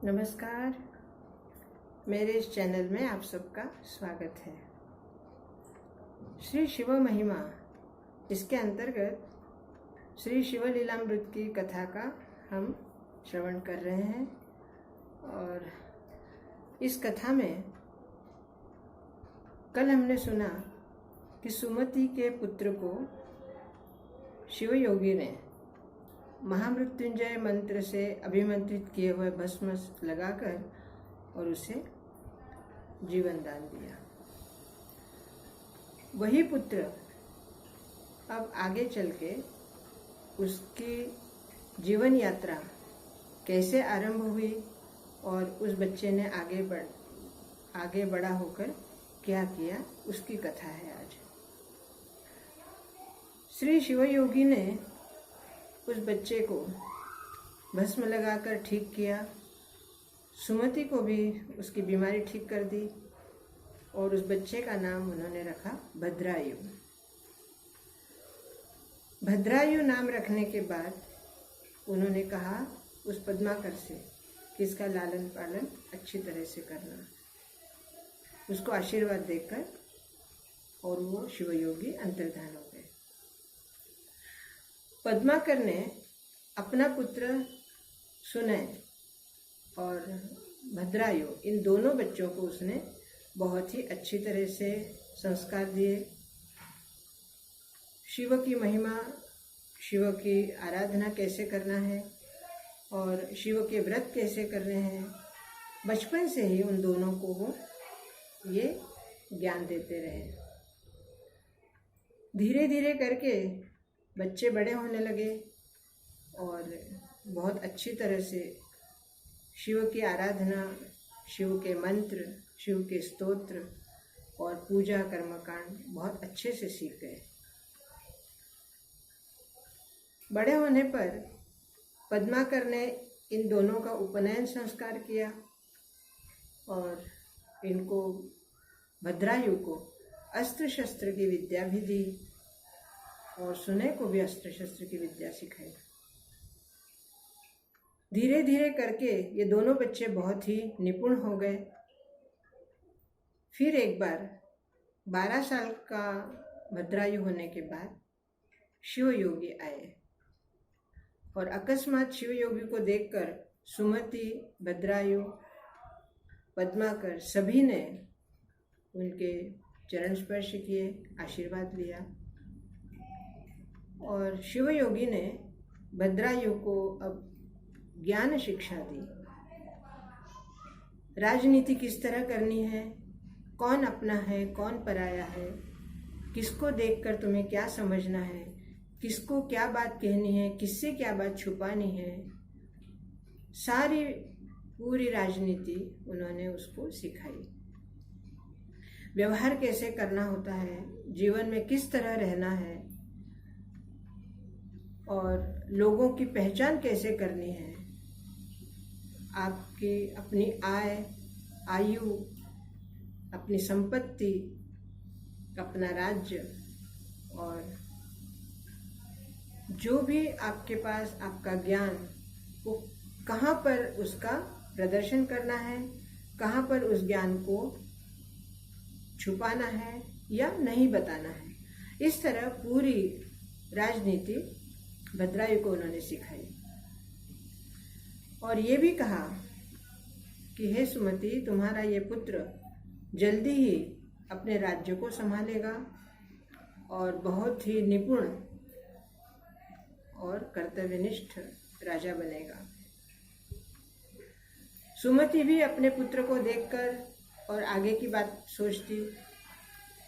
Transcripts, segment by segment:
नमस्कार। मेरे इस चैनल में आप सबका स्वागत है। श्री शिव महिमा, इसके अंतर्गत श्री शिव लीलामृत की कथा का हम श्रवण कर रहे हैं। और इस कथा में कल हमने सुना कि सुमति के पुत्र को शिव योगी ने महामृत्युंजय मंत्र से अभिमंत्रित किए हुए भस्म लगाकर और उसे जीवन दान दिया। वही पुत्र अब आगे चल के उसकी जीवन यात्रा कैसे आरंभ हुई और उस बच्चे ने आगे बड़ा होकर क्या किया, उसकी कथा है आज। श्री शिव योगी ने उस बच्चे को भस्म लगाकर ठीक किया, सुमति को भी उसकी बीमारी ठीक कर दी और उस बच्चे का नाम उन्होंने रखा भद्रायु। भद्रायु नाम रखने के बाद उन्होंने कहा उस पद्माकर से कि इसका लालन पालन अच्छी तरह से करना, उसको आशीर्वाद देकर, और वो शिवयोगी अंतर्धान हो गए। पद्माकर ने अपना पुत्र सुनय और भद्रायु, इन दोनों बच्चों को उसने बहुत ही अच्छी तरह से संस्कार दिए। शिव की महिमा, शिव की आराधना कैसे करना है और शिव के व्रत कैसे करने हैं, बचपन से ही उन दोनों को वो ये ज्ञान देते रहे। धीरे धीरे करके बच्चे बड़े होने लगे और बहुत अच्छी तरह से शिव की आराधना, शिव के मंत्र, शिव के स्तोत्र और पूजा कर्मकांड बहुत अच्छे से सीख गए। बड़े होने पर पद्माकर ने इन दोनों का उपनयन संस्कार किया और इनको, भद्रायु को, अस्त्र शस्त्र की विद्या भी दी और सुनय को भी अस्त्र शस्त्र की विद्या सिखाई। धीरे धीरे करके ये दोनों बच्चे बहुत ही निपुण हो गए। फिर एक बार 12 साल का भद्रायु होने के बाद शिव योगी आए और अकस्मात शिव योगी को देखकर सुमति, भद्रायु, पद्माकर सभी ने उनके चरण स्पर्श किए, आशीर्वाद लिया। और शिव योगी ने भद्रायु को अब ज्ञान शिक्षा दी। राजनीति किस तरह करनी है, कौन अपना है, कौन पराया है, किसको देखकर तुम्हें क्या समझना है, किसको क्या बात कहनी है, किससे क्या बात छुपानी है, सारी पूरी राजनीति उन्होंने उसको सिखाई। व्यवहार कैसे करना होता है, जीवन में किस तरह रहना है और लोगों की पहचान कैसे करनी है, आपकी अपनी आयु, अपनी संपत्ति, अपना राज्य और जो भी आपके पास आपका ज्ञान, वो कहाँ पर उसका प्रदर्शन करना है, कहाँ पर उस ज्ञान को छुपाना है या नहीं बताना है, इस तरह पूरी राजनीति भद्रायु को उन्होंने सिखाई। और ये भी कहा कि हे सुमति, तुम्हारा ये पुत्र जल्दी ही अपने राज्य को संभालेगा और बहुत ही निपुण और कर्तव्यनिष्ठ राजा बनेगा। सुमति भी अपने पुत्र को देखकर और आगे की बात सोचती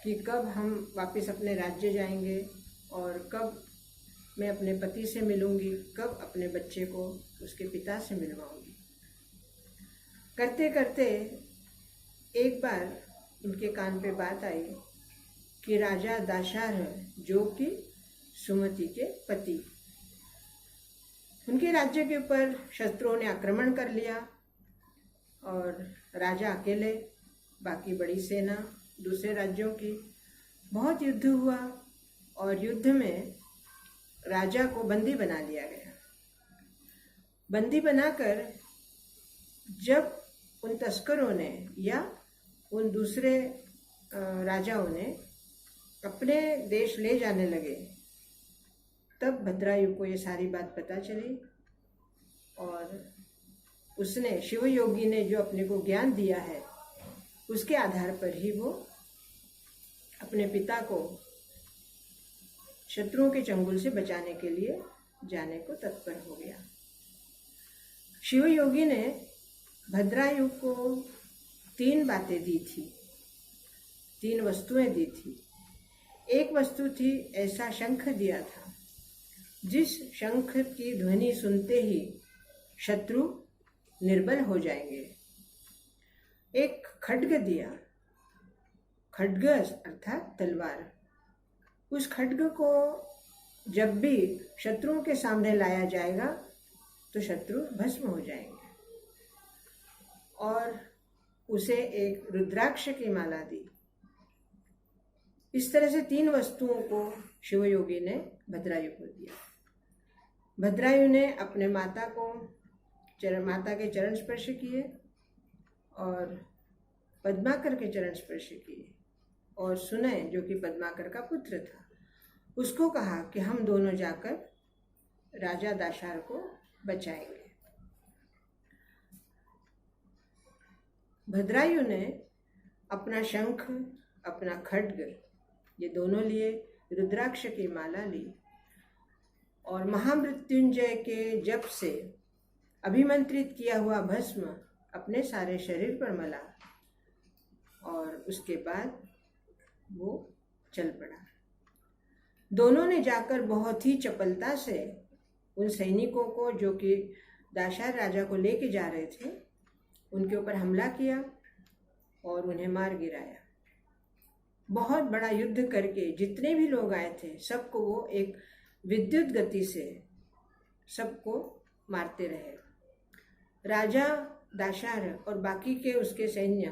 कि कब हम वापस अपने राज्य जाएंगे और कब मैं अपने पति से मिलूंगी, कब अपने बच्चे को उसके पिता से मिलवाऊंगी। करते करते एक बार उनके कान पे बात आई कि राजा दाशार, जो कि सुमति के पति, उनके राज्य के ऊपर शत्रुओं ने आक्रमण कर लिया और राजा अकेले, बाकी बड़ी सेना दूसरे राज्यों की, बहुत युद्ध हुआ और युद्ध में राजा को बंदी बना लिया गया। बंदी बनाकर जब उन तस्करों ने या उन दूसरे राजाओं ने अपने देश ले जाने लगे, तब भद्रायु को ये सारी बात पता चली और उसने, शिव योगी ने जो अपने को ज्ञान दिया है, उसके आधार पर ही वो अपने पिता को शत्रुओं के चंगुल से बचाने के लिए जाने को तत्पर हो गया। शिव योगी ने भद्रायु को 3 बातें दी थी, 3 वस्तुएं दी थी। एक वस्तु थी, ऐसा शंख दिया था जिस शंख की ध्वनि सुनते ही शत्रु निर्बल हो जाएंगे। एक खड्ग दिया, खड्ग अर्थात तलवार। उस खड्ग को जब भी शत्रुओं के सामने लाया जाएगा तो शत्रु भस्म हो जाएंगे। और उसे एक रुद्राक्ष की माला दी। इस तरह से 3 वस्तुओं को शिवयोगी ने भद्रायु को दिया। भद्रायु ने अपने माता के चरण स्पर्श किए और पद्माकर के चरण स्पर्श किए और सुनय, जो कि पद्माकर का पुत्र था, उसको कहा कि हम दोनों जाकर राजा दाशार को बचाएंगे। भद्रायु ने अपना शंख, अपना खड्ग, ये दोनों लिए, रुद्राक्ष की माला ली और महामृत्युंजय के जप से अभिमंत्रित किया हुआ भस्म अपने सारे शरीर पर मला और उसके बाद वो चल पड़ा। दोनों ने जाकर बहुत ही चपलता से उन सैनिकों को, जो कि दाशार राजा को लेके जा रहे थे, उनके ऊपर हमला किया और उन्हें मार गिराया। बहुत बड़ा युद्ध करके जितने भी लोग आए थे सबको वो एक विद्युत गति से सबको मारते रहे। राजा दाशार और बाकी के उसके सैन्य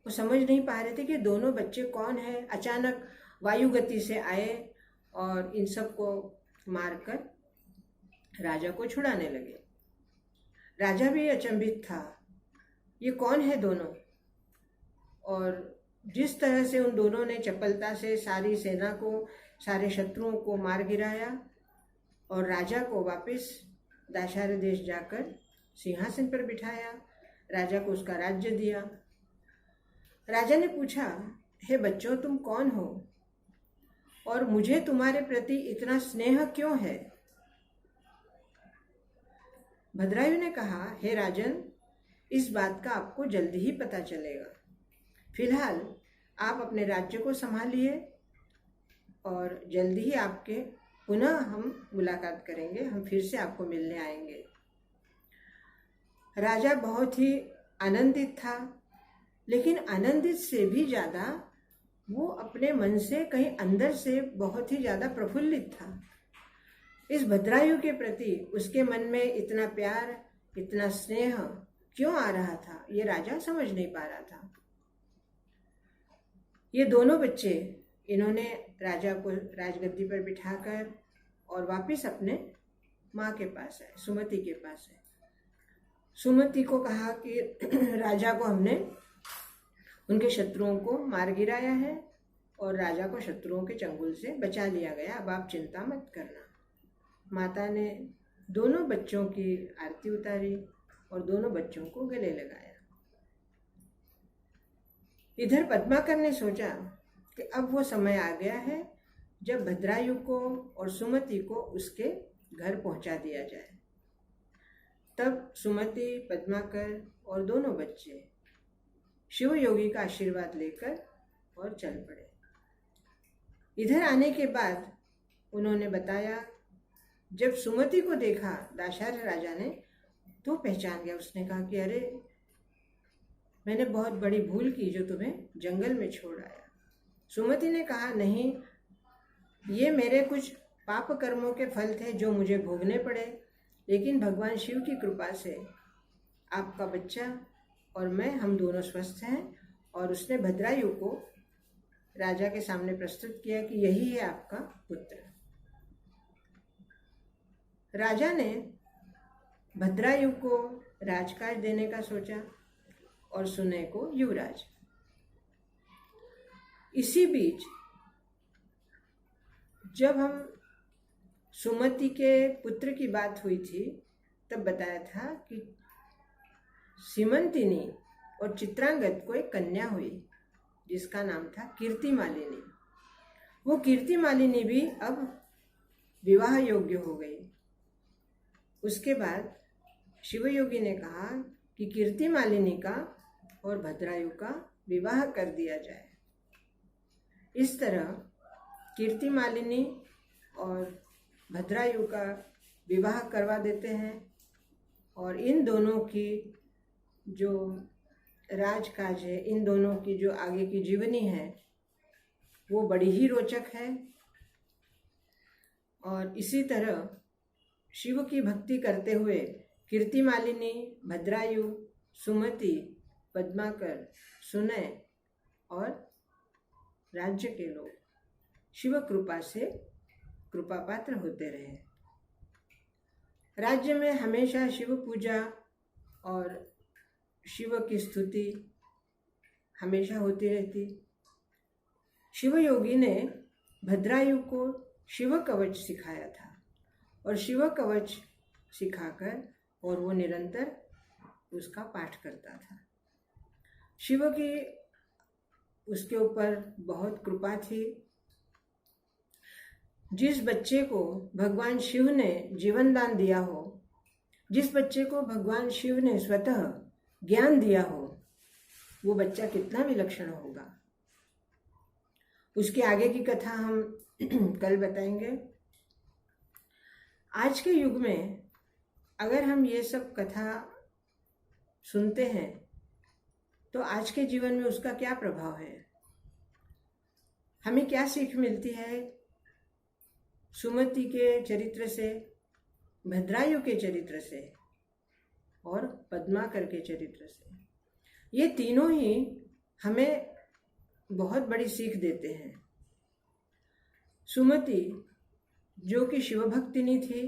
वो समझ नहीं पा रहे थे कि दोनों बच्चे कौन है। अचानक वायु गति से आए और इन सबको मारकर राजा को छुड़ाने लगे। राजा भी अचंभित था, ये कौन है दोनों। और जिस तरह से उन दोनों ने चपलता से सारी सेना को, सारे शत्रुओं को मार गिराया और राजा को वापस दाशार देश जाकर सिंहासन पर बिठाया, राजा को उसका राज्य दिया। राजा ने पूछा, हे बच्चों, तुम कौन हो और मुझे तुम्हारे प्रति इतना स्नेह क्यों है? भद्रायु ने कहा, हे राजन, इस बात का आपको जल्दी ही पता चलेगा। फिलहाल आप अपने राज्य को संभालिए और जल्दी ही आपके पुनः हम मुलाकात करेंगे, हम फिर से आपको मिलने आएंगे। राजा बहुत ही आनंदित था, लेकिन आनंदित से भी ज़्यादा वो अपने मन से कहीं अंदर से बहुत ही ज़्यादा प्रफुल्लित था। इस भद्रायु के प्रति उसके मन में इतना प्यार, इतना स्नेह क्यों आ रहा था, ये राजा समझ नहीं पा रहा था। ये दोनों बच्चे, इन्होंने राजा को राजगद्दी पर बिठाकर और वापस अपने माँ के पास आए, सुमति के पास आए। सुमति को कहा कि राजा को हमने उनके शत्रुओं को मार गिराया है और राजा को शत्रुओं के चंगुल से बचा लिया गया, अब आप चिंता मत करना। माता ने दोनों बच्चों की आरती उतारी और दोनों बच्चों को गले लगाया। इधर पद्माकर ने सोचा कि अब वो समय आ गया है जब भद्रायु को और सुमति को उसके घर पहुंचा दिया जाए। तब सुमति, पद्माकर और दोनों बच्चे शिव योगी का आशीर्वाद लेकर और चल पड़े। इधर आने के बाद उन्होंने बताया, जब सुमति को देखा दाशार राजा ने तो पहचान गया। उसने कहा कि अरे, मैंने बहुत बड़ी भूल की जो तुम्हें जंगल में छोड़ आया। सुमति ने कहा, नहीं, ये मेरे कुछ पाप कर्मों के फल थे जो मुझे भोगने पड़े, लेकिन भगवान शिव की कृपा से आपका बच्चा और मैं, हम दोनों स्वस्थ हैं। और उसने भद्रायु को राजा के सामने प्रस्तुत किया कि यही है आपका पुत्र। राजा ने भद्रायु को राजकाज देने का सोचा और सुनय को युवराज। इसी बीच जब हम सुमति के पुत्र की बात हुई थी तब बताया था कि सीमंतिनी और चित्रांगद को एक कन्या हुई जिसका नाम था कीर्तिमालिनी। वो कीर्तिमालिनी भी अब विवाह योग्य हो गई। उसके बाद शिवयोगी ने कहा कि कीर्तिमालिनी का और भद्रायु का विवाह कर दिया जाए। इस तरह कीर्तिमालिनी और भद्रायु का विवाह करवा देते हैं और इन दोनों की जो राजकाज है, इन दोनों की जो आगे की जीवनी है वो बड़ी ही रोचक है। और इसी तरह शिव की भक्ति करते हुए कीर्तिमालिनी, भद्रायु, सुमति, पद्माकर, सुनय और राज्य के लोग शिव कृपा से कृपा पात्र होते रहे। राज्य में हमेशा शिव पूजा और शिव की स्तुति हमेशा होती रहती। शिव योगी ने भद्रायु को शिव कवच सिखाया था और शिव कवच सिखाकर और वो निरंतर उसका पाठ करता था। शिव की उसके ऊपर बहुत कृपा थी। जिस बच्चे को भगवान शिव ने जीवन दान दिया हो, जिस बच्चे को भगवान शिव ने स्वतः ज्ञान दिया हो, वो बच्चा कितना विलक्षण होगा। उसके आगे की कथा हम कल बताएंगे। आज के युग में अगर हम ये सब कथा सुनते हैं तो आज के जीवन में उसका क्या प्रभाव है, हमें क्या सीख मिलती है सुमति के चरित्र से, भद्रायु के चरित्र से और पद्माकर के चरित्र से। ये तीनों ही हमें बहुत बड़ी सीख देते हैं। सुमति जो कि शिव भक्तिनी थी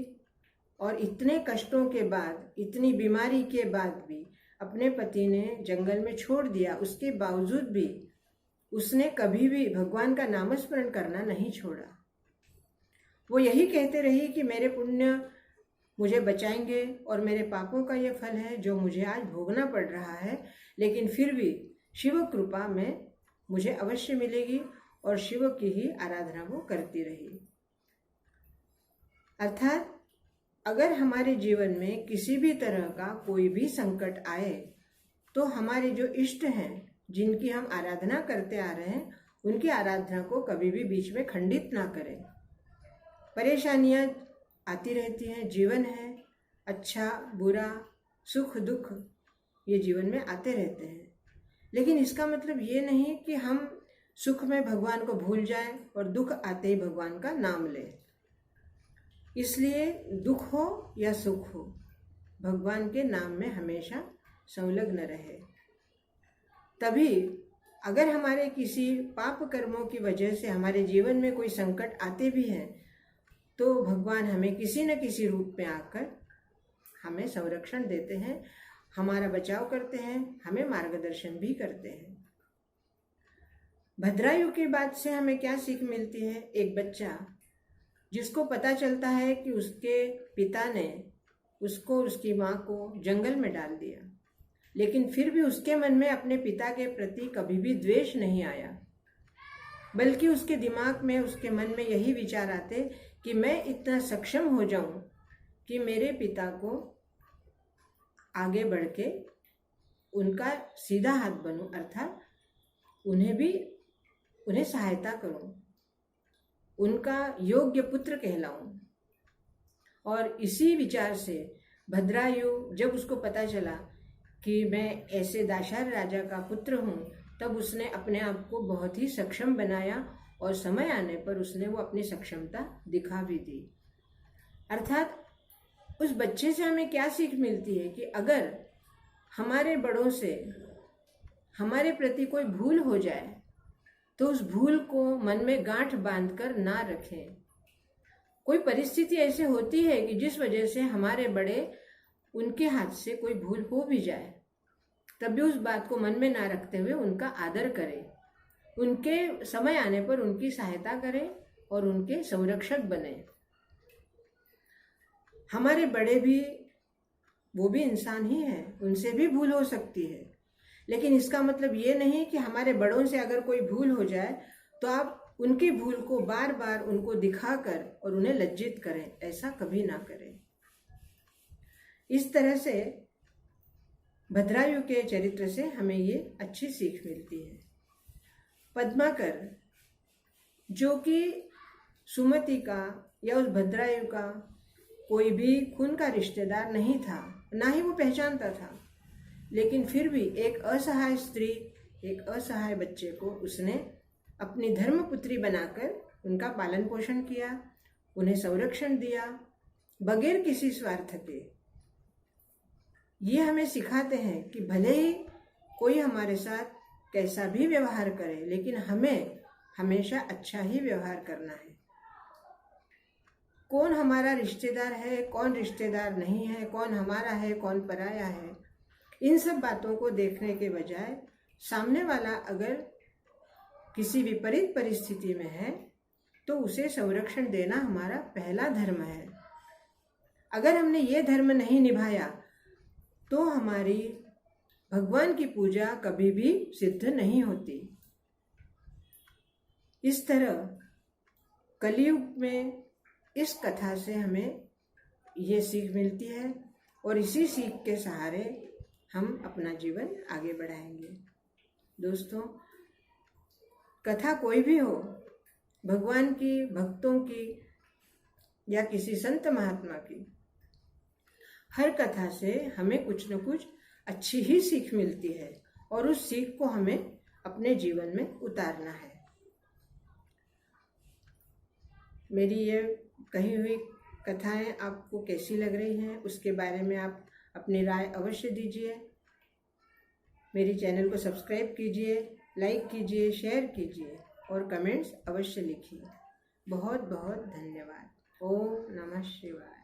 और इतने कष्टों के बाद, इतनी बीमारी के बाद भी अपने पति ने जंगल में छोड़ दिया, उसके बावजूद भी उसने कभी भी भगवान का नामस्मरण करना नहीं छोड़ा। वो यही कहते रही कि मेरे पुण्य मुझे बचाएंगे और मेरे पापों का ये फल है जो मुझे आज भोगना पड़ रहा है, लेकिन फिर भी शिव कृपा में मुझे अवश्य मिलेगी और शिव की ही आराधना वो करती रही। अर्थात अगर हमारे जीवन में किसी भी तरह का कोई भी संकट आए तो हमारे जो इष्ट हैं, जिनकी हम आराधना करते आ रहे हैं, उनकी आराधना को कभी भी बीच में खंडित ना करें। परेशानियां आती रहती हैं, जीवन है, अच्छा बुरा सुख दुख ये जीवन में आते रहते हैं, लेकिन इसका मतलब ये नहीं कि हम सुख में भगवान को भूल जाएं और दुख आते ही भगवान का नाम लें। इसलिए दुख हो या सुख हो, भगवान के नाम में हमेशा संलग्न रहे। तभी अगर हमारे किसी पाप कर्मों की वजह से हमारे जीवन में कोई संकट आते भी हैं तो भगवान हमें किसी न किसी रूप में आकर हमें संरक्षण देते हैं, हमारा बचाव करते हैं, हमें मार्गदर्शन भी करते हैं। भद्रायु की बात से हमें क्या सीख मिलती है? एक बच्चा जिसको पता चलता है कि उसके पिता ने उसको, उसकी माँ को जंगल में डाल दिया, लेकिन फिर भी उसके मन में अपने पिता के प्रति कभी भी द्वेष नहीं आया, बल्कि उसके दिमाग में, उसके मन में यही विचार आते कि मैं इतना सक्षम हो जाऊं कि मेरे पिता को आगे बढ़ के उनका सीधा हाथ बनूं, अर्थात उन्हें सहायता करूं, उनका योग्य पुत्र कहलाऊं। और इसी विचार से भद्रायु, जब उसको पता चला कि मैं ऐसे दाशार राजा का पुत्र हूँ, तब उसने अपने आप को बहुत ही सक्षम बनाया और समय आने पर उसने वो अपनी सक्षमता दिखा भी दी। अर्थात उस बच्चे से हमें क्या सीख मिलती है कि अगर हमारे बड़ों से हमारे प्रति कोई भूल हो जाए तो उस भूल को मन में गांठ बांधकर ना रखें। कोई परिस्थिति ऐसे होती है कि जिस वजह से हमारे बड़े उनके हाथ से कोई भूल हो भी जाए तब भी उस बात को मन में ना रखते हुए उनका आदर करें, उनके समय आने पर उनकी सहायता करें और उनके संरक्षक बने। हमारे बड़े भी, वो भी इंसान ही हैं, उनसे भी भूल हो सकती है, लेकिन इसका मतलब ये नहीं कि हमारे बड़ों से अगर कोई भूल हो जाए तो आप उनकी भूल को बार बार उनको दिखाकर और उन्हें लज्जित करें, ऐसा कभी ना करें। इस तरह से भद्रायु के चरित्र से हमें ये अच्छी सीख मिलती है। पद्माकर, जो कि सुमति का या उस भद्रायु का कोई भी खून का रिश्तेदार नहीं था, ना ही वो पहचानता था, लेकिन फिर भी एक असहाय स्त्री, एक असहाय बच्चे को उसने अपनी धर्मपुत्री बनाकर उनका पालन पोषण किया, उन्हें संरक्षण दिया बगैर किसी स्वार्थ के। ये हमें सिखाते हैं कि भले ही कोई हमारे साथ कैसा भी व्यवहार करे, लेकिन हमें हमेशा अच्छा ही व्यवहार करना है। कौन हमारा रिश्तेदार है, कौन रिश्तेदार नहीं है, कौन हमारा है, कौन पराया है, इन सब बातों को देखने के बजाय सामने वाला अगर किसी विपरीत परिस्थिति में है तो उसे संरक्षण देना हमारा पहला धर्म है। अगर हमने ये धर्म नहीं निभाया तो हमारी भगवान की पूजा कभी भी सिद्ध नहीं होती। इस तरह कलयुग में इस कथा से हमें ये सीख मिलती है और इसी सीख के सहारे हम अपना जीवन आगे बढ़ाएंगे। दोस्तों, कथा कोई भी हो, भगवान की, भक्तों की या किसी संत महात्मा की, हर कथा से हमें कुछ न कुछ अच्छी ही सीख मिलती है और उस सीख को हमें अपने जीवन में उतारना है। मेरी ये कही हुई कथाएं आपको कैसी लग रही हैं, उसके बारे में आप अपनी राय अवश्य दीजिए। मेरी चैनल को सब्सक्राइब कीजिए, लाइक कीजिए, शेयर कीजिए और कमेंट्स अवश्य लिखिए। बहुत बहुत धन्यवाद। ओम नमः शिवाय।